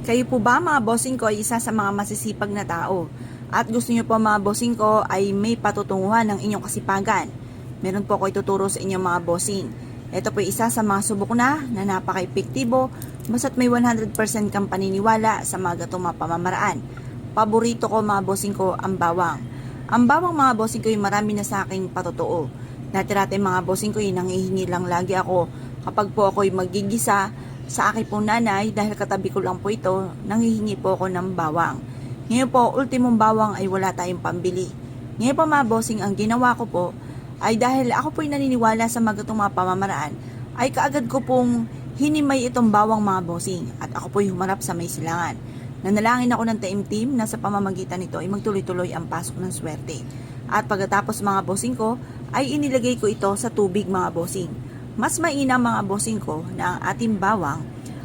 Kayo po ba mga bossing ko ay isa sa mga masisipag na tao? At gusto niyo po mga bossing ko ay may patutunguhan ng inyong kasipagan? Meron po ako ituturo sa inyong mga bossing. Ito po ay isa sa mga subok na napaka-epektibo basta't may 100% kang paniniwala sa mga gatong mga pamamaraan. Paborito ko mga bossing ko ang bawang. Ang bawang mga bossing ko ay marami na sa aking patotoo. Dati-dati mga bossing ko ay nangihingi lang lagi ako kapag po ako'y magigisa sa aking pong nanay dahil katabi ko lang po ito, nanghihingi po ako ng bawang. Ngayon po, ultimong bawang ay wala tayong pambili. Ngayon po mga bossing, ang ginawa ko po ay dahil ako po'y naniniwala sa magatong mga pamamaraan, ay kaagad ko pong hinimay itong bawang mga bossing at ako po'y humarap sa may silangan. Nanalangin ako ng taimtim na sa pamamagitan nito ay magtuloy-tuloy ang pasok ng swerte. At pagkatapos mga bossing ko, ay inilagay ko ito sa tubig mga bossing. Mas mainam mga bossing ko na ang ating bawang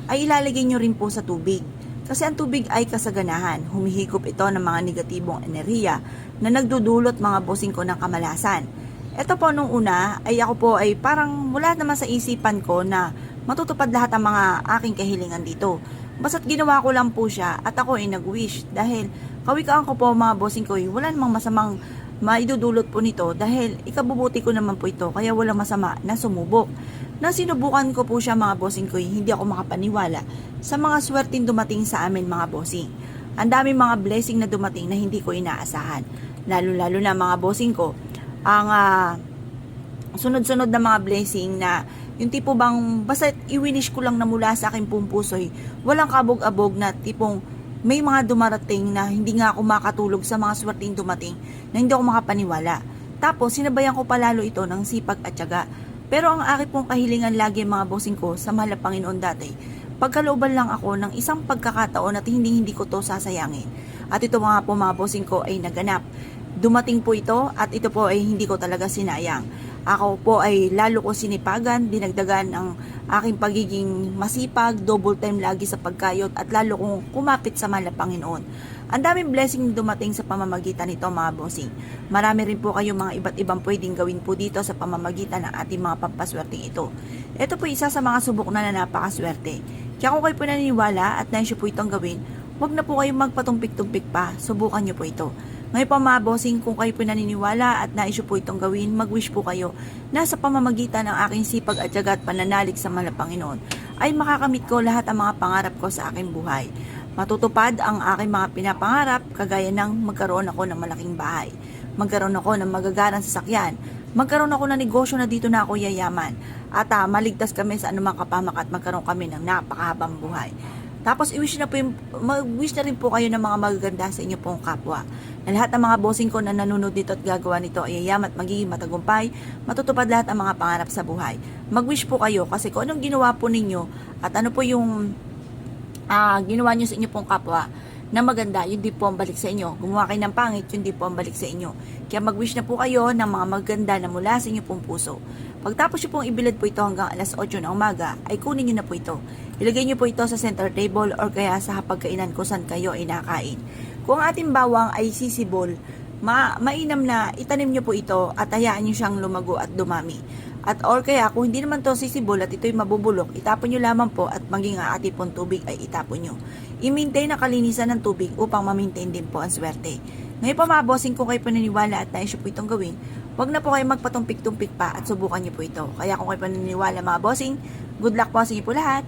ay ilalagay nyo rin po sa tubig. Kasi ang tubig ay kasaganahan. Humihigop ito ng mga negatibong enerhiya na nagdudulot mga bossing ko ng kamalasan. Ito po nung una ay ako po ay parang wala naman sa isipan ko na matutupad lahat ang mga aking kahilingan dito. Basta't ginawa ko lang po siya at ako ay nag-wish dahil kawikaan ko po mga bossing ko ay wala namang masamang maidudulot po nito dahil ikabubuti ko naman po ito kaya walang masama na sumubok. Nasinubukan ko po siya mga bossing ko, hindi ako makapaniwala sa mga swerteng dumating sa amin mga bossing. Ang daming mga blessing na dumating na hindi ko inaasahan. Lalo-lalo na mga bossing ko, ang sunod-sunod na mga blessing na yung tipo bang basta i-winish ko lang na mula sa aking pumpusoy, walang kabog-abog na tipong may mga dumarating na hindi nga ako makatulog sa mga swerteng dumating na hindi ako makapaniwala. Tapos, sinabayan ko palalo ito ng sipag at tiyaga. Pero ang aking pong kahilingan lagi mga bossing ko sa mahal na Panginoon dati, pagkalooban lang ako ng isang pagkakataon at hindi ko to sasayangin. At ito mga po mga bossing ko ay naganap. Dumating po ito at ito po ay hindi ko talaga sinayang. Ako po ay lalo ko sinipagan, dinagdagan ang aking pagiging masipag, double time lagi sa pagkayot at lalo kong kumapit sa mahal na Panginoon. Ang daming blessing na dumating sa pamamagitan nito mga bossing. Marami rin po kayong mga iba't ibang pwedeng gawin po dito sa pamamagitan ng ating mga pampaswerteng ito. Ito po isa sa mga subok na napakaswerte. Kaya kung kayo po naniniwala at nais po itong gawin, huwag na po kayong magpatumpik-tumpik pa, subukan nyo po ito. Ngayon po mga bossing, kung kayo po naniniwala at nais po itong gawin, mag-wish po kayo na sa pamamagitan ng aking sipag at tiyaga at pananalig sa mahal na Panginoon, ay makakamit ko lahat ang mga pangarap ko sa aking buhay. Matutupad ang aking mga pinapangarap kagaya ng magkaroon ako ng malaking bahay, magkaroon ako ng magagarang sasakyan, magkaroon ako ng negosyo na dito na ako yayaman, at maligtas kami sa anumang kapamak at magkaroon kami ng napakahabang buhay. Tapos i-wish na po mag-wish na rin po kayo ng mga magaganda sa inyo pong kapwa. Na lahat ng mga bossing ko na nanonood dito at gagawa nito ay yayaman at magiging matagumpay, matutupad lahat ang mga pangarap sa buhay. Mag-wish po kayo kasi kung anong ginawa po ninyo at ano po yung ginawa nyo sa inyo pong kapwa na maganda, yun din po ang balik sa inyo. Gumawa kayo ng pangit, yun din po ang balik sa inyo. Kaya mag-wish na po kayo ng mga maganda na mula sa inyo pong puso. Pagtapos nyo pong ibilad po ito hanggang alas 8 ng umaga, ay kunin nyo na po ito. Ilagay nyo po ito sa center table or kaya sa hapagkainan kung saan kayo ay nakain. Kung ating bawang ay sisibol, mainam na itanim nyo po ito at hayaan nyo siyang lumago at dumami. At or kaya kung hindi naman to sisibol at ito'y mabubulok, itapon nyo lamang po at maging aati pong tubig ay itapon nyo. I-maintain ang kalinisan ng tubig upang ma-maintain din po ang swerte. Ngayon po mga bossing, kung kayo paniniwala at nais po itong gawin, huwag na po kayo magpatumpik-tumpik pa at subukan nyo po ito. Kaya kung kayo paniniwala mga bossing, good luck po sa inyo po lahat!